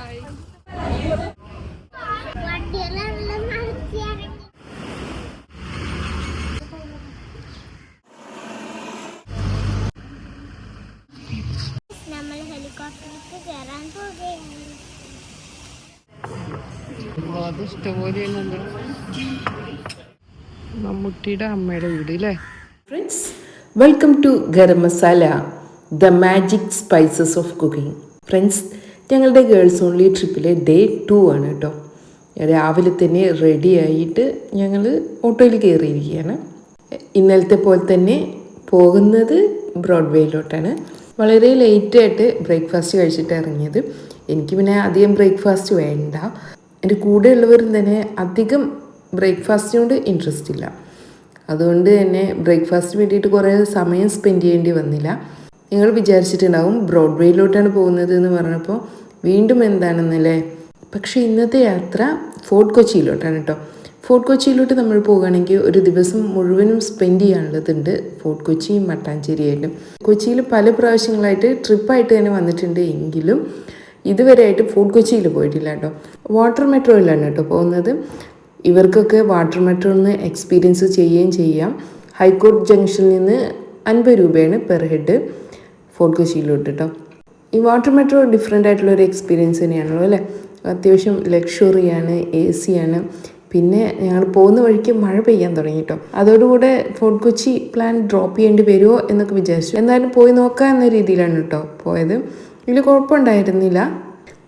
നമ്മൾ ഹെലികോപ്റ്ററിലേക്ക് കയറാൻ പോവുകയാണ്. മമ്മൂട്ടിയുടെ അമ്മയുടെ വീട് അല്ലേ? Friends, welcome to garam masala, the magic spices of cooking. Friends, ഞങ്ങളുടെ ഗേൾസ് ഓൺലി ട്രിപ്പിലെ ഡേ 2 ആണ് കേട്ടോ. രാവിലെ തന്നെ റെഡി ആയിട്ട് ഞങ്ങൾ ഓട്ടോയിൽ കയറിയിരിക്കുകയാണ്. ഇന്നലത്തെ പോലെ തന്നെ പോകുന്നത് ബ്രോഡ്വേയിലോട്ടാണ്. വളരെ ലേറ്റായിട്ട് ബ്രേക്ക്ഫാസ്റ്റ് കഴിച്ചിട്ട് ഇറങ്ങിയത്. എനിക്ക് പിന്നെ അധികം ബ്രേക്ക്ഫാസ്റ്റ് വേണ്ട. എൻ്റെ കൂടെയുള്ളവരും തന്നെ അധികം ബ്രേക്ക്ഫാസ്റ്റിനോട് ഇൻട്രസ്റ്റ് ഇല്ല. അതുകൊണ്ട് തന്നെ ബ്രേക്ക്ഫാസ്റ്റിന് വേണ്ടിയിട്ട് കുറേ സമയം സ്പെൻഡ് ചെയ്യേണ്ടി വന്നില്ല. നിങ്ങൾ വിചാരിച്ചിട്ടുണ്ടാവും ബ്രോഡ്വേയിലോട്ടാണ് പോകുന്നത് എന്ന് പറഞ്ഞപ്പോൾ വീണ്ടും എന്താണെന്നല്ലേ. പക്ഷേ ഇന്നത്തെ യാത്ര ഫോർട്ട് കൊച്ചിയിലോട്ടാണ് കേട്ടോ. ഫോർട്ട് കൊച്ചിയിലോട്ട് നമ്മൾ പോകുകയാണെങ്കിൽ ഒരു ദിവസം മുഴുവനും സ്പെൻഡ് ചെയ്യാനുള്ളതുണ്ട് ഫോർട്ട് കൊച്ചിയും മട്ടാഞ്ചേരിയായിട്ടും. കൊച്ചിയിൽ പല പ്രാവശ്യങ്ങളായിട്ട് ട്രിപ്പായിട്ട് തന്നെ വന്നിട്ടുണ്ട് എങ്കിലും ഇതുവരെയായിട്ട് ഫോർട്ട് കൊച്ചിയിൽ പോയിട്ടില്ല കേട്ടോ. വാട്ടർ മെട്രോയിലാണ് കേട്ടോ പോകുന്നത്. ഇവർക്കൊക്കെ വാട്ടർ മെട്രോ ഒന്ന് എക്സ്പീരിയൻസ് ചെയ്യുകയും ചെയ്യാം. ഹൈക്കോർട്ട് ജംഗ്ഷനിൽ നിന്ന് 50 രൂപയാണ് പെർ ഹെഡ് ഫോർട്ട് കൊച്ചിയിലോട്ട് കേട്ടോ. ഈ വാട്ടർ മെട്രോ ഡിഫറെൻ്റ് ആയിട്ടുള്ളൊരു എക്സ്പീരിയൻസ് തന്നെയാണല്ലോ അല്ലേ. അത്യാവശ്യം ലക്ഷറിയാണ്, AC ആണ്. പിന്നെ ഞങ്ങൾ പോകുന്ന വഴിക്ക് മഴ പെയ്യാൻ തുടങ്ങി കേട്ടോ. അതോടുകൂടെ ഫോർട്ട് കൊച്ചി പ്ലാൻ ഡ്രോപ്പ് ചെയ്യേണ്ടി വരുമോ എന്നൊക്കെ വിചാരിച്ചു. എന്തായാലും പോയി നോക്കാം എന്ന രീതിയിലാണ് കേട്ടോ പോയത്. ഇതിൽ കുഴപ്പമുണ്ടായിരുന്നില്ല.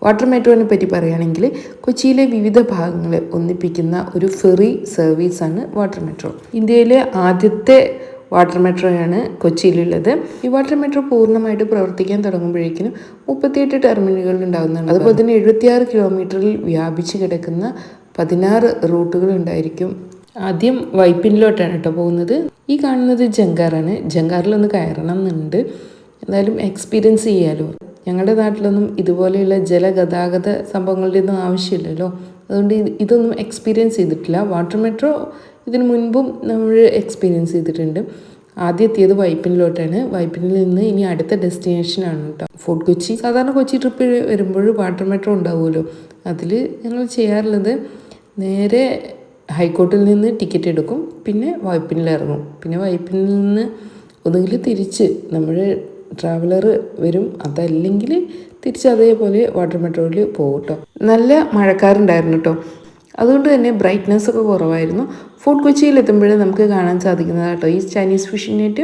വാട്ടർ മെട്രോനെ പറ്റി പറയുകയാണെങ്കിൽ കൊച്ചിയിലെ വിവിധ ഭാഗങ്ങൾ ഒന്നിപ്പിക്കുന്ന ഒരു ഫെറി സർവീസാണ് വാട്ടർ മെട്രോ. ഇന്ത്യയിലെ ആദ്യത്തെ വാട്ടർ മെട്രോയാണ് കൊച്ചിയിലുള്ളത്. ഈ വാട്ടർ മെട്രോ പൂർണ്ണമായിട്ട് പ്രവർത്തിക്കാൻ തുടങ്ങുമ്പോഴേക്കിനും 38 ടെർമിനലുകൾ ഉണ്ടാകുന്നുണ്ട്. അതുപോലെ തന്നെ 76 കിലോമീറ്ററിൽ വ്യാപിച്ച് കിടക്കുന്ന 16 റൂട്ടുകൾ ഉണ്ടായിരിക്കും. ആദ്യം വൈപ്പിനിലോട്ടാണ് കേട്ടോ പോകുന്നത്. ഈ കാണുന്നത് ജങ്കാറാണ്. ജങ്കാറിലൊന്ന് കയറണം എന്നുണ്ട്. എന്തായാലും എക്സ്പീരിയൻസ് ചെയ്യാമല്ലോ. ഞങ്ങളുടെ നാട്ടിലൊന്നും ഇതുപോലെയുള്ള ജലഗതാഗത സംഭവങ്ങളുടെ ഒന്നും ആവശ്യമില്ലല്ലോ. അതുകൊണ്ട് ഇതൊന്നും എക്സ്പീരിയൻസ് ചെയ്തിട്ടില്ല. വാട്ടർ മെട്രോ ഇതിനു മുൻപും നമ്മൾ എക്സ്പീരിയൻസ് ചെയ്തിട്ടുണ്ട്. ആദ്യം എത്തിയത് വൈപ്പിനിലോട്ടാണ്. വൈപ്പിനിൽ നിന്ന് ഇനി അടുത്ത ഡെസ്റ്റിനേഷനാണ് കേട്ടോ ഫോർട്ട് കൊച്ചി. സാധാരണ കൊച്ചി ട്രിപ്പ് വരുമ്പോൾ വാട്ടർ മെട്രോ ഉണ്ടാവുമല്ലോ. അതിൽ ഞങ്ങൾ ചെയ്യാറുള്ളത് നേരെ ഹൈക്കോർട്ടിൽ നിന്ന് ടിക്കറ്റ് എടുക്കും, പിന്നെ വൈപ്പിനിൽ ഇറങ്ങും. പിന്നെ വൈപ്പിനിൽ നിന്ന് ഒന്നുകിൽ തിരിച്ച് നമ്മൾ ട്രാവലർ വരും, അതല്ലെങ്കിൽ തിരിച്ച് അതേപോലെ വാട്ടർ മെട്രോയിൽ പോകും കേട്ടോ. നല്ല മഴക്കാറുണ്ടായിരുന്നു കേട്ടോ. അതുകൊണ്ട് തന്നെ ബ്രൈറ്റ്നസ് ഒക്കെ കുറവായിരുന്നു. ഫോർട്ട് കൊച്ചിയിൽ എത്തുമ്പോഴേ നമുക്ക് കാണാൻ സാധിക്കുന്നത് കേട്ടോ ഈ ചൈനീസ് ഫിഷിനായിട്ട്.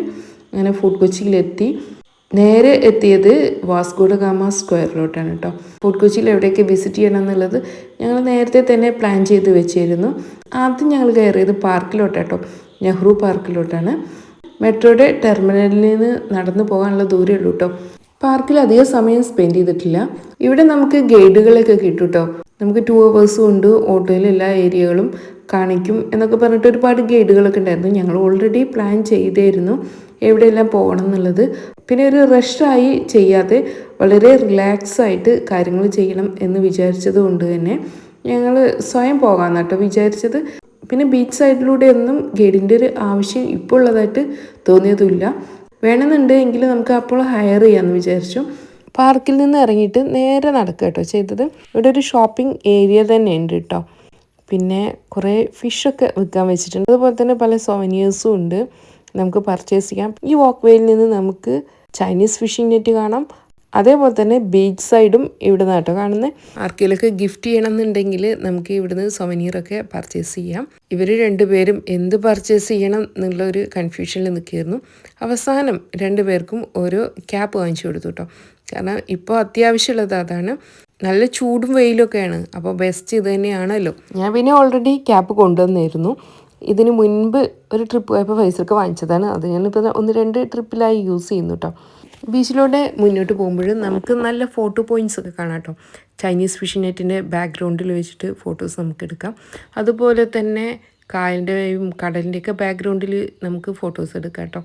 അങ്ങനെ ഫോർട്ട് കൊച്ചിയിലെത്തി നേരെ എത്തിയത് വാസ്കോ ഡ ഗാമ സ്ക്വയറിലോട്ടാണ് കേട്ടോ. ഫോർട്ട് കൊച്ചിയിൽ എവിടെയൊക്കെ വിസിറ്റ് ചെയ്യണം എന്നുള്ളത് ഞങ്ങൾ നേരത്തെ തന്നെ പ്ലാൻ ചെയ്ത് വെച്ചിരുന്നു. ആദ്യം ഞങ്ങൾ കയറിയത് പാർക്കിലോട്ടാട്ടോ, നെഹ്റു പാർക്കിലോട്ടാണ്. മെട്രോയുടെ ടെർമിനലിൽ നിന്ന് നടന്നു പോകാനുള്ള ദൂരമേ ഉള്ളൂ കേട്ടോ. പാർക്കിൽ അധികം സമയം സ്പെൻഡ് ചെയ്തിട്ടില്ല. ഇവിടെ നമുക്ക് ഗൈഡുകളൊക്കെ കിട്ടും കേട്ടോ. നമുക്ക് 2 hours കൊണ്ട് ഓട്ടോയിൽ എല്ലാ ഏരിയകളും കാണിക്കും എന്നൊക്കെ പറഞ്ഞിട്ട് ഒരുപാട് ഗൈഡുകളൊക്കെ ഉണ്ടായിരുന്നു. ഞങ്ങൾ ഓൾറെഡി പ്ലാൻ ചെയ്തായിരുന്നു എവിടെയെല്ലാം പോകണം എന്നുള്ളത്. പിന്നെ ഒരു റഷായി ചെയ്യാതെ വളരെ റിലാക്സ് ആയിട്ട് കാര്യങ്ങൾ ചെയ്യണം എന്ന് വിചാരിച്ചത് കൊണ്ട് തന്നെ ഞങ്ങൾ സ്വയം പോകാമെന്ന് കേട്ടോ വിചാരിച്ചത്. പിന്നെ ബീച്ച് സൈഡിലൂടെ ഒന്നും ഗൈഡിൻ്റെ ഒരു ആവശ്യം ഇപ്പോൾ ഉള്ളതായിട്ട് തോന്നിയതുമില്ല. വേണമെന്നുണ്ടെങ്കിൽ നമുക്ക് അപ്പോൾ ഹയർ ചെയ്യാമെന്ന് വിചാരിച്ചു. പാർക്കിൽ നിന്ന് ഇറങ്ങിയിട്ട് നേരെ നടക്കുക കേട്ടോ ചെയ്തത്. ഇവിടെ ഒരു ഷോപ്പിംഗ് ഏരിയ തന്നെ ഉണ്ട് കേട്ടോ. പിന്നെ കുറേ ഫിഷൊക്കെ വിൽക്കാൻ വെച്ചിട്ടുണ്ട്. അതുപോലെ തന്നെ പല സോവനിയേഴ്സും ഉണ്ട്, നമുക്ക് പർച്ചേസ് ചെയ്യാം. ഈ വാക്ക് വേയിൽ നിന്ന് നമുക്ക് ചൈനീസ് ഫിഷിംഗ് നെറ്റ് കാണാം. അതേപോലെ തന്നെ ബീച്ച് സൈഡും ഇവിടെ നിന്ന് കേട്ടോ കാണുന്നത്. ആർക്കെങ്കിലൊക്കെ ഗിഫ്റ്റ് ചെയ്യണം എന്നുണ്ടെങ്കിൽ നമുക്ക് ഇവിടുന്ന് സൊവനീറൊക്കെ പർച്ചേസ് ചെയ്യാം. ഇവർ രണ്ടുപേരും എന്ത് പർച്ചേസ് ചെയ്യണം എന്നുള്ള ഒരു കൺഫ്യൂഷനിൽ നിൽക്കുകയായിരുന്നു. അവസാനം 2 പേർക്കും ഓരോ ക്യാപ്പ് വാങ്ങിച്ചു കൊടുത്തു കേട്ടോ. കാരണം ഇപ്പോൾ അത്യാവശ്യമുള്ളത് അതാണ്. നല്ല ചൂടും വെയിലൊക്കെയാണ്, അപ്പോൾ ബെസ്റ്റ് ഇത് തന്നെയാണല്ലോ. ഞാൻ പിന്നെ ഓൾറെഡി ക്യാപ്പ് കൊണ്ടുവന്നിരുന്നു. ഇതിന് മുൻപ് ഒരു ട്രിപ്പ് പോയപ്പോൾ ഫൈസർക്ക് വാങ്ങിച്ചതാണ്. അത് ഞാനിപ്പോൾ 1-2 ട്രിപ്പിലായി യൂസ് ചെയ്യുന്നു കേട്ടോ. ബീച്ചിലൂടെ മുന്നോട്ട് പോകുമ്പോഴും നമുക്ക് നല്ല ഫോട്ടോ പോയിൻറ്റ്സ് ഒക്കെ കാണാം കേട്ടോ. ചൈനീസ് ഫിഷിംഗ് നെറ്റിൻ്റെ ബാക്ക്ഗ്രൗണ്ടിൽ വെച്ചിട്ട് ഫോട്ടോസ് നമുക്ക് എടുക്കാം. അതുപോലെ തന്നെ കായലിൻ്റെയും കടലിൻ്റെയൊക്കെ ബാക്ക്ഗ്രൗണ്ടിൽ നമുക്ക് ഫോട്ടോസ് എടുക്കാം കേട്ടോ.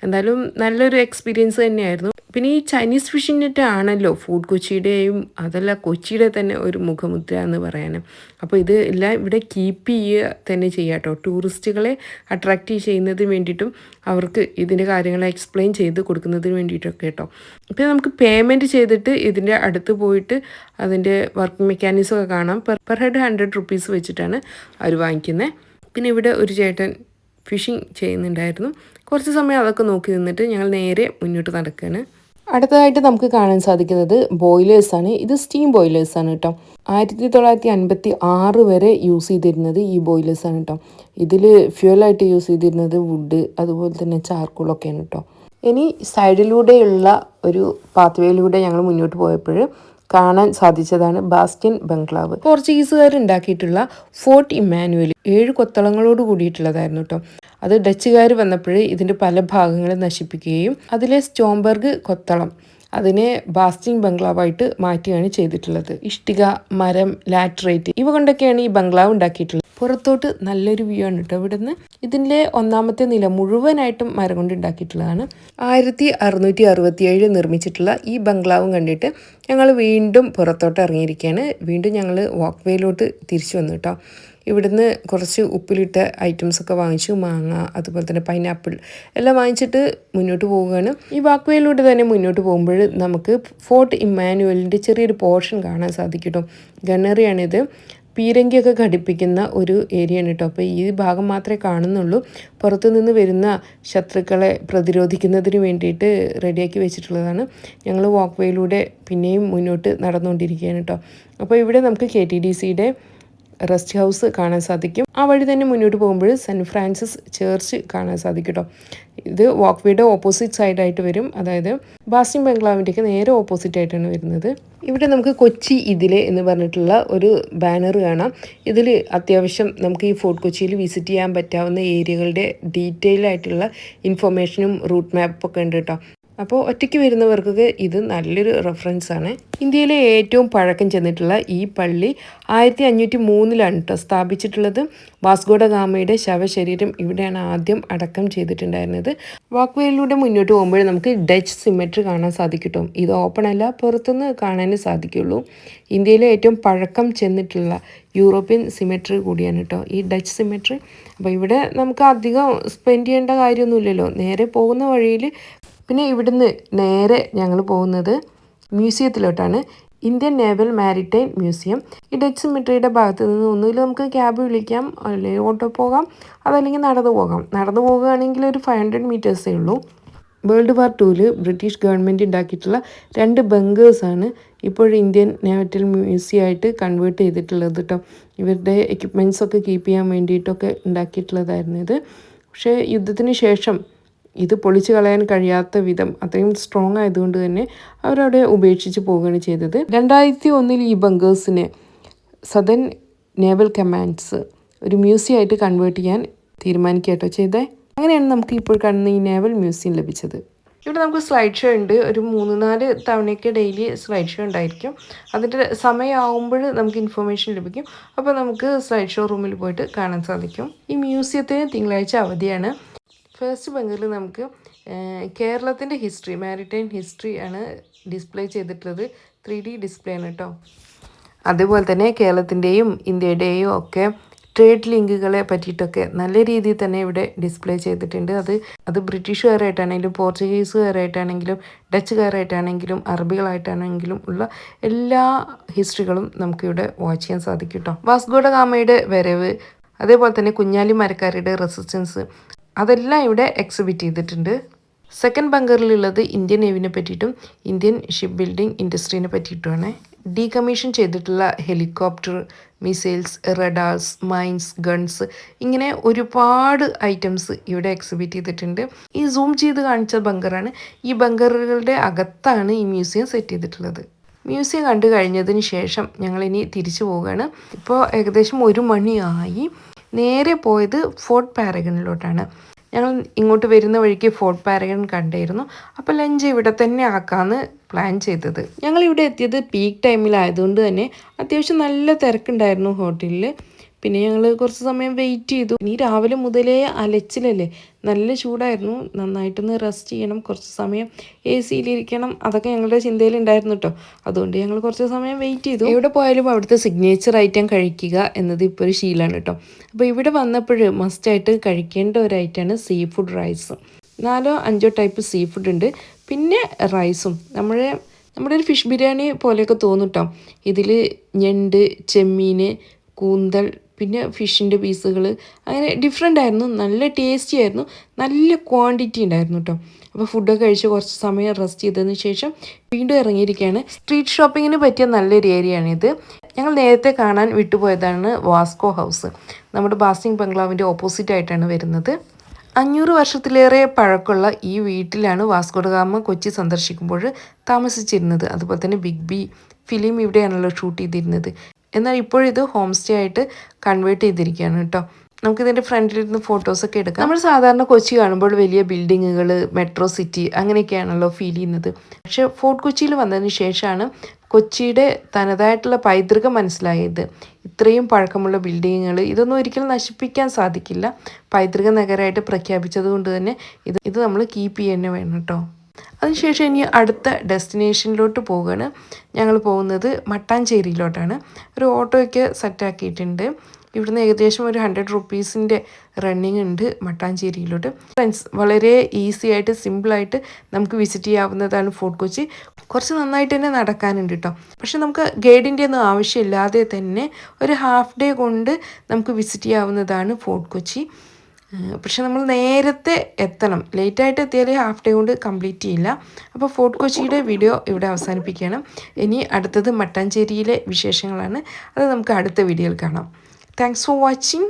എന്തായാലും നല്ലൊരു എക്സ്പീരിയൻസ് തന്നെയായിരുന്നു. പിന്നെ ഈ ചൈനീസ് ഫിഷിംഗ് നെറ്റ് ആണല്ലോ ഫുഡ് കൊച്ചിയുടെയും അതല്ല കൊച്ചിയുടെ തന്നെ ഒരു മുഖമുദ്ര എന്ന് പറയാനും. അപ്പോൾ ഇത് എല്ലാം ഇവിടെ കീപ്പ് ചെയ്യുക തന്നെ ചെയ്യുക കേട്ടോ. ടൂറിസ്റ്റുകളെ അട്രാക്റ്റ് ചെയ്യുന്നതിന് വേണ്ടിയിട്ടും അവർക്ക് ഇതിൻ്റെ കാര്യങ്ങൾ എക്സ്പ്ലെയിൻ ചെയ്ത് കൊടുക്കുന്നതിന് വേണ്ടിയിട്ടൊക്കെ കേട്ടോ. പിന്നെ നമുക്ക് പേയ്മെൻറ്റ് ചെയ്തിട്ട് ഇതിൻ്റെ അടുത്ത് പോയിട്ട് അതിൻ്റെ വർക്ക് മെക്കാനിസം ഒക്കെ കാണാം. പെർ ഹെഡ് 100 റുപ്പീസ് വെച്ചിട്ടാണ് അവർ വാങ്ങിക്കുന്നത്. പിന്നെ ഇവിടെ ഒരു ചേട്ടൻ ഫിഷിംഗ് ചെയ്യുന്നുണ്ടായിരുന്നു. കുറച്ച് സമയം അതൊക്കെ നോക്കി നിന്നിട്ട് ഞങ്ങൾ നേരെ മുന്നോട്ട് നടക്കുകയാണ്. അടുത്തതായിട്ട് നമുക്ക് കാണാൻ സാധിക്കുന്നത് ബോയിലേഴ്സാണ്. ഇത് സ്റ്റീം ബോയിലേഴ്സാണ് കേട്ടോ. 1956 വരെ യൂസ് ചെയ്തിരുന്നത് ഈ ബോയിലേഴ്സാണ് കേട്ടോ. ഇതിൽ ഫ്യൂവലായിട്ട് യൂസ് ചെയ്തിരുന്നത് വുഡ് അതുപോലെ തന്നെ ചാർക്കോളൊക്കെയാണ് കേട്ടോ. ഇനി സൈഡിലൂടെയുള്ള ഒരു പാത്വേയിലൂടെ ഞങ്ങൾ മുന്നോട്ട് പോയപ്പോൾ കാണാൻ സാധിച്ചതാണ് ബാസ്റ്റിൻ ബംഗ്ലാവ്. പോർച്ചുഗീസുകാർ ഉണ്ടാക്കിയിട്ടുള്ള ഫോർട്ട് ഇമ്മാനുവൽ 7 കൊത്തളങ്ങളോട് കൂടിയിട്ടുള്ളതായിരുന്നു കേട്ടോ. അത് ഡച്ചുകാർ വന്നപ്പോൾ ഇതിൻ്റെ പല ഭാഗങ്ങളും നശിപ്പിക്കുകയും അതിലെ സ്റ്റോംബർഗ് കൊത്തളം അതിനെ ബാസ്റ്റിൻ ബംഗ്ലാവായിട്ട് മാറ്റുകയാണ് ചെയ്തിട്ടുള്ളത്. ഇഷ്ടിക, മരം, ലാറ്ററൈറ്റ് ഇവ കൊണ്ടൊക്കെയാണ് ഈ ബംഗ്ലാവ് ഉണ്ടാക്കിയിട്ടുള്ളത്. പുറത്തോട്ട് നല്ലൊരു വ്യൂ ആണ് കേട്ടോ ഇവിടുന്ന്. ഇതിൻ്റെ 1ാമത്തെ നില മുഴുവനായിട്ടും മരം കൊണ്ട് ഉണ്ടാക്കിയിട്ടുള്ളതാണ്. 1667 നിർമ്മിച്ചിട്ടുള്ള ഈ ബംഗ്ലാവും കണ്ടിട്ട് ഞങ്ങൾ വീണ്ടും പുറത്തോട്ട് ഇറങ്ങിയിരിക്കുകയാണ്. വീണ്ടും ഞങ്ങൾ വാക്ക് വേയിലോട്ട് തിരിച്ചു വന്നു കേട്ടോ. ഇവിടുന്ന് കുറച്ച് ഉപ്പിലിട്ട ഐറ്റംസൊക്കെ വാങ്ങിച്ചു. മാങ്ങ അതുപോലെ തന്നെ പൈനാപ്പിൾ എല്ലാം വാങ്ങിച്ചിട്ട് മുന്നോട്ട് പോവുകയാണ്. ഈ വാക്ക് വേയിലൂടെ തന്നെ മുന്നോട്ട് പോകുമ്പോൾ നമുക്ക് ഫോർട്ട് ഇമ്മാനുവലിൻ്റെ ചെറിയൊരു പോർഷൻ കാണാൻ സാധിക്കും കേട്ടോ. ഗണ്ണറിയാണിത്. പീരങ്കിയൊക്കെ ഘടിപ്പിക്കുന്ന ഒരു ഏരിയയാണ് കേട്ടോ. അപ്പോൾ ഈ ഭാഗം മാത്രമേ കാണുന്നുള്ളൂ. പുറത്തുനിന്ന് വരുന്ന ശത്രുക്കളെ പ്രതിരോധിക്കുന്നതിന് വേണ്ടിയിട്ട് റെഡിയാക്കി വെച്ചിട്ടുള്ളതാണ്. ഞങ്ങൾ വാക്ക് വേയിലൂടെ പിന്നെയും മുന്നോട്ട് നടന്നുകൊണ്ടിരിക്കുകയാണ് കേട്ടോ. അപ്പോൾ ഇവിടെ നമുക്ക് KTDCയുടെ റെസ്റ്റ് ഹൗസ് കാണാൻ സാധിക്കും. ആ വഴി തന്നെ മുന്നോട്ട് പോകുമ്പോൾ സെൻറ്റ് ഫ്രാൻസിസ് ചേർച്ച് കാണാൻ സാധിക്കും കേട്ടോ. ഇത് വാക്ക് വേയുടെ ഓപ്പോസിറ്റ് സൈഡായിട്ട് വരും. അതായത് ബാസ്റ്റിൻ ബംഗ്ലാവിൻ്റെയൊക്കെ നേരെ ഓപ്പോസിറ്റ് ആയിട്ടാണ് വരുന്നത്. ഇവിടെ നമുക്ക് കൊച്ചി ഇതിലെ എന്ന് പറഞ്ഞിട്ടുള്ള ഒരു ബാനർ കാണാം. ഇതിൽ അത്യാവശ്യം നമുക്ക് ഈ ഫോർട്ട് കൊച്ചിയിൽ വിസിറ്റ് ചെയ്യാൻ പറ്റാവുന്ന ഏരിയകളുടെ ഡീറ്റെയിൽ ആയിട്ടുള്ള ഇൻഫർമേഷനും റൂട്ട് മാപ്പൊക്കെ ഉണ്ട് കേട്ടോ. അപ്പോൾ ഒറ്റയ്ക്ക് വരുന്നവർക്കൊക്കെ ഇത് നല്ലൊരു റെഫറൻസ് ആണ്. ഇന്ത്യയിലെ ഏറ്റവും പഴക്കം ചെന്നിട്ടുള്ള ഈ പള്ളി 1503 കേട്ടോ സ്ഥാപിച്ചിട്ടുള്ളത്. വാസ്കോഡ ഗാമയുടെ ശവശരീരം ഇവിടെയാണ് ആദ്യം അടക്കം ചെയ്തിട്ടുണ്ടായിരുന്നത്. വാക്വേയിലൂടെ മുന്നോട്ട് പോകുമ്പോൾ നമുക്ക് ഡച്ച് സിമെട്രി കാണാൻ സാധിക്കും കേട്ടോ. ഇത് ഓപ്പൺ അല്ല, പുറത്തുനിന്ന് കാണാനേ സാധിക്കുള്ളൂ. ഇന്ത്യയിലെ ഏറ്റവും പഴക്കം ചെന്നിട്ടുള്ള യൂറോപ്യൻ സിമെട്രി കൂടിയാണ് കേട്ടോ ഈ ഡച്ച് സിമെട്രി. അപ്പോൾ ഇവിടെ നമുക്ക് അധികം സ്പെൻഡ് ചെയ്യേണ്ട കാര്യമൊന്നുമില്ലല്ലോ. നേരെ പോകുന്ന വഴിയിൽ പിന്നെ ഇവിടുന്ന് നേരെ ഞങ്ങൾ പോകുന്നത് മ്യൂസിയത്തിലോട്ടാണ്. Indian naval maritime museum. ഈ ഡച്ച് സിമെട്രിയുടെ ഭാഗത്ത് നിന്ന് ഒന്നുകിൽ നമുക്ക് ക്യാബ് വിളിക്കാം, അല്ലെങ്കിൽ ഓട്ടോ പോകാം, അതല്ലെങ്കിൽ നടന്നു പോകാം. നടന്നു പോകുകയാണെങ്കിൽ ഒരു 500 മീറ്റേഴ്സേ ഉള്ളൂ. വേൾഡ് വാർ 2 ബ്രിട്ടീഷ് ഗവൺമെൻറ് ഉണ്ടാക്കിയിട്ടുള്ള 2 ബങ്കേഴ്സാണ് ഇപ്പോൾ ഇന്ത്യൻ നേവൽ മ്യൂസിയമായിട്ട് കൺവേർട്ട് ചെയ്തിട്ടുള്ളത് കേട്ടോ. ഇവരുടെ എക്യുപ്മെൻറ്റ്സൊക്കെ കീപ്പ് ചെയ്യാൻ വേണ്ടിയിട്ടൊക്കെ ഉണ്ടാക്കിയിട്ടുള്ളതായിരുന്നു ഇത്. പക്ഷേ യുദ്ധത്തിന് ശേഷം ഇത് പൊളിച്ചു കളയാൻ കഴിയാത്ത വിധം അത്രയും സ്ട്രോങ് ആയതുകൊണ്ട് തന്നെ അവരവിടെ ഉപേക്ഷിച്ച് പോവുകയാണ് ചെയ്തത്. 2001 ഈ ബങ്കേഴ്സിനെ സദൻ നേവൽ കമാൻഡ്സ് ഒരു മ്യൂസിയമായിട്ട് കൺവേർട്ട് ചെയ്യാൻ തീരുമാനിക്കുകട്ടോ ചെയ്തേ. അങ്ങനെയാണ് നമുക്ക് ഇപ്പോൾ കാണുന്ന ഈ നേവൽ മ്യൂസിയം ലഭിച്ചത്. ഇവിടെ നമുക്ക് സ്ലൈഡ് ഷോ ഉണ്ട്. ഒരു 3-4 തവണയൊക്കെ ഡെയിലി സ്ലൈഡ് ഷോ ഉണ്ടായിരിക്കും. അതിൻ്റെ സമയമാകുമ്പോൾ നമുക്ക് ഇൻഫർമേഷൻ ലഭിക്കും. അപ്പോൾ നമുക്ക് സ്ലൈഡ് ഷോ റൂമിൽ പോയിട്ട് കാണാൻ സാധിക്കും. ഈ മ്യൂസിയത്തിന് തിങ്കളാഴ്ച അവധിയാണ്. ഫസ്റ്റ് ബംഗറിൽ നമുക്ക് കേരളത്തിൻ്റെ ഹിസ്റ്ററി, മാരിടൈം ഹിസ്റ്ററി ആണ് ഡിസ്പ്ലേ ചെയ്തിട്ടുള്ളത്. 3D ഡിസ്പ്ലേ ആണ് കേട്ടോ. അതുപോലെ തന്നെ കേരളത്തിൻ്റെയും ഇന്ത്യയുടെയും ഒക്കെ ട്രേഡ് ലിങ്കുകളെ പറ്റിയിട്ടൊക്കെ നല്ല രീതിയിൽ തന്നെ ഇവിടെ ഡിസ്പ്ലേ ചെയ്തിട്ടുണ്ട്. അത് ബ്രിട്ടീഷുകാരായിട്ടാണെങ്കിലും പോർച്ചുഗീസുകാരായിട്ടാണെങ്കിലും ഡച്ചുകാരായിട്ടാണെങ്കിലും അറബികളായിട്ടാണെങ്കിലും ഉള്ള എല്ലാ ഹിസ്റ്ററികളും നമുക്കിവിടെ വാച്ച് ചെയ്യാൻ സാധിക്കും കേട്ടോ. വാസ്കോഡ ഗാമയുടെ വരവ്, അതേപോലെ തന്നെ കുഞ്ഞാലി മരക്കാരുടെ റെസിസ്റ്റൻസ്, അതെല്ലാം ഇവിടെ എക്സിബിറ്റ് ചെയ്തിട്ടുണ്ട്. സെക്കൻഡ് ബങ്കറിലുള്ളത് ഇന്ത്യൻ നേവിനെ പറ്റിയിട്ടും ഇന്ത്യൻ ഷിപ്പ് ബിൽഡിംഗ് ഇൻഡസ്ട്രീനെ പറ്റിയിട്ടുമാണ്. ഡീകമ്മീഷൻ ചെയ്തിട്ടുള്ള helicopter, missiles, radars, mines, guns, ഇങ്ങനെ ഒരുപാട് ഐറ്റംസ് ഇവിടെ എക്സിബിറ്റ് ചെയ്തിട്ടുണ്ട്. ഈ സൂം ചെയ്ത് കാണിച്ച ബങ്കറാണ്. ഈ ബങ്കറുകളുടെ അകത്താണ് ഈ മ്യൂസിയം സെറ്റ് ചെയ്തിട്ടുള്ളത്. മ്യൂസിയം കണ്ടു കഴിഞ്ഞതിന് ശേഷം ഞങ്ങളിനി തിരിച്ചു പോവുകയാണ്. ഇപ്പോൾ ഏകദേശം 1 മണിയായി. നേരെ പോയത് ഫോർട്ട് പാരഗണിലോട്ടാണ്. ഞങ്ങൾ ഇങ്ങോട്ട് വരുന്ന വഴിക്ക് ഫോർട്ട് പാരഗൺ കണ്ടായിരുന്നു. അപ്പോൾ ലഞ്ച് ഇവിടെ തന്നെ ആക്കാമെന്ന് പ്ലാൻ ചെയ്തത്. ഞങ്ങളിവിടെ എത്തിയത് പീക്ക് ടൈമിലായതുകൊണ്ട് തന്നെ അത്യാവശ്യം നല്ല തിരക്കുണ്ടായിരുന്നു ഹോട്ടലിൽ. പിന്നെ ഞങ്ങൾ കുറച്ച് സമയം വെയിറ്റ് ചെയ്തു. ഇനി രാവിലെ മുതലേ അലച്ചിലല്ലേ, നല്ല ചൂടായിരുന്നു. നന്നായിട്ടൊന്ന് റെസ്റ്റ് ചെയ്യണം, കുറച്ച് സമയം AC-യിലിരിക്കണം, അതൊക്കെ ഞങ്ങളുടെ ചിന്തയിലുണ്ടായിരുന്നു കേട്ടോ. അതുകൊണ്ട് ഞങ്ങൾ കുറച്ച് സമയം വെയിറ്റ് ചെയ്തു. എവിടെ പോയാലും അവിടുത്തെ സിഗ്നേച്ചർ ഐറ്റം കഴിക്കുക എന്നത് ഇപ്പോൾ ഒരു ശീലമാണ് കേട്ടോ. അപ്പോൾ ഇവിടെ വന്നപ്പോൾ മസ്റ്റായിട്ട് കഴിക്കേണ്ട ഒരു ഐറ്റമാണ് seafood rice. 4-5 type seafood ഉണ്ട്. പിന്നെ റൈസും നമ്മുടെ ഒരു ഫിഷ് ബിരിയാണി പോലെയൊക്കെ തോന്നും കേട്ടോ. ഇതിൽ ഞണ്ട്, ചെമ്മീൻ, കൂന്തൽ, പിന്നെ ഫിഷിൻ്റെ പീസുകൾ, അങ്ങനെ ഡിഫറെൻ്റ് ആയിരുന്നു. നല്ല ടേസ്റ്റി ആയിരുന്നു, നല്ല ക്വാണ്ടിറ്റി ഉണ്ടായിരുന്നു കേട്ടോ. അപ്പോൾ ഫുഡൊക്കെ കഴിച്ച് കുറച്ച് സമയം റെസ്റ്റ് ചെയ്തതിന് ശേഷം വീണ്ടും ഇറങ്ങിയിരിക്കുകയാണ്. സ്ട്രീറ്റ് ഷോപ്പിങ്ങിന് പറ്റിയ നല്ലൊരു ഏരിയയാണിത്. ഞങ്ങൾ നേരത്തെ കാണാൻ വിട്ടുപോയതാണ് വാസ്കോ ഹൗസ്. നമ്മുടെ ബാസിംഗ് ബംഗ്ലാവിൻ്റെ ഓപ്പോസിറ്റ് ആയിട്ടാണ് വരുന്നത്. 500 വർഷത്തിലേറെ പഴക്കമുള്ള ഈ വീട്ടിലാണ് വാസ്കോ ഡ ഗാമ കൊച്ചി സന്ദർശിക്കുമ്പോൾ താമസിച്ചിരുന്നത്. അതുപോലെ തന്നെ ബിഗ് ബി ഫിലിം ഇവിടെയാണല്ലോ ഷൂട്ട് ചെയ്തിരുന്നത്. എന്നാൽ ഇപ്പോഴിത് ഹോം സ്റ്റേ ആയിട്ട് കൺവേർട്ട് ചെയ്തിരിക്കുകയാണ് കേട്ടോ. നമുക്കിതിൻ്റെ ഫ്രണ്ടിലിരുന്ന് ഫോട്ടോസൊക്കെ എടുക്കാം. നമ്മൾ സാധാരണ കൊച്ചി കാണുമ്പോൾ വലിയ ബിൽഡിങ്ങുകൾ, മെട്രോ സിറ്റി അങ്ങനെയൊക്കെയാണല്ലോ ഫീൽ ചെയ്യുന്നത്. പക്ഷേ ഫോർട്ട് കൊച്ചിയിൽ വന്നതിന് ശേഷമാണ് കൊച്ചിയുടെ തനതായിട്ടുള്ള പൈതൃകം മനസ്സിലായത്. ഇത്രയും പഴക്കമുള്ള ബിൽഡിങ്ങുകൾ, ഇതൊന്നും ഒരിക്കലും നശിപ്പിക്കാൻ സാധിക്കില്ല. പൈതൃക നഗരമായിട്ട് പ്രഖ്യാപിച്ചത് കൊണ്ട് തന്നെ ഇത് നമ്മൾ കീപ്പ് ചെയ്യുക വേണം കേട്ടോ. അതിനുശേഷം ഇനി അടുത്ത ഡെസ്റ്റിനേഷനിലോട്ട് പോവുകയാണ്. ഞങ്ങൾ പോകുന്നത് മട്ടാഞ്ചേരിയിലോട്ടാണ്. ഒരു ഓട്ടോയ്ക്ക് സെറ്റാക്കിയിട്ടുണ്ട്. ഇവിടുന്ന് ഏകദേശം ഒരു 100 റുപ്പീസിൻ്റെ റണ്ണിങ് ഉണ്ട് മട്ടാഞ്ചേരിയിലോട്ട്. ഫ്രണ്ട്സ്, വളരെ ഈസി ആയിട്ട് സിമ്പിളായിട്ട് നമുക്ക് വിസിറ്റ് ചെയ്യാവുന്നതാണ് ഫോർട്ട് കൊച്ചി. കുറച്ച് നന്നായിട്ട് തന്നെ നടക്കാനുണ്ട് കേട്ടോ. പക്ഷെ നമുക്ക് ഗൈഡിൻ്റെ ഒന്നും ആവശ്യമില്ലാതെ തന്നെ ഒരു ഹാഫ് ഡേ കൊണ്ട് നമുക്ക് വിസിറ്റ് ചെയ്യാവുന്നതാണ് ഫോർട്ട് കൊച്ചി. പക്ഷെ നമ്മൾ നേരത്തെ എത്തണം. ലേറ്റായിട്ട് എത്തിയാൽ ഹാഫ് ഡേ കൊണ്ട് കംപ്ലീറ്റ് ചെയ്യില്ല. അപ്പോൾ ഫോർട്ട് കൊച്ചിയുടെ വീഡിയോ ഇവിടെ അവസാനിപ്പിക്കുകയാണ്. ഇനി അടുത്തത് മട്ടാഞ്ചേരിയിലെ വിശേഷങ്ങളാണ്. അത് നമുക്ക് അടുത്ത വീഡിയോയിൽ കാണാം. Thanks for watching.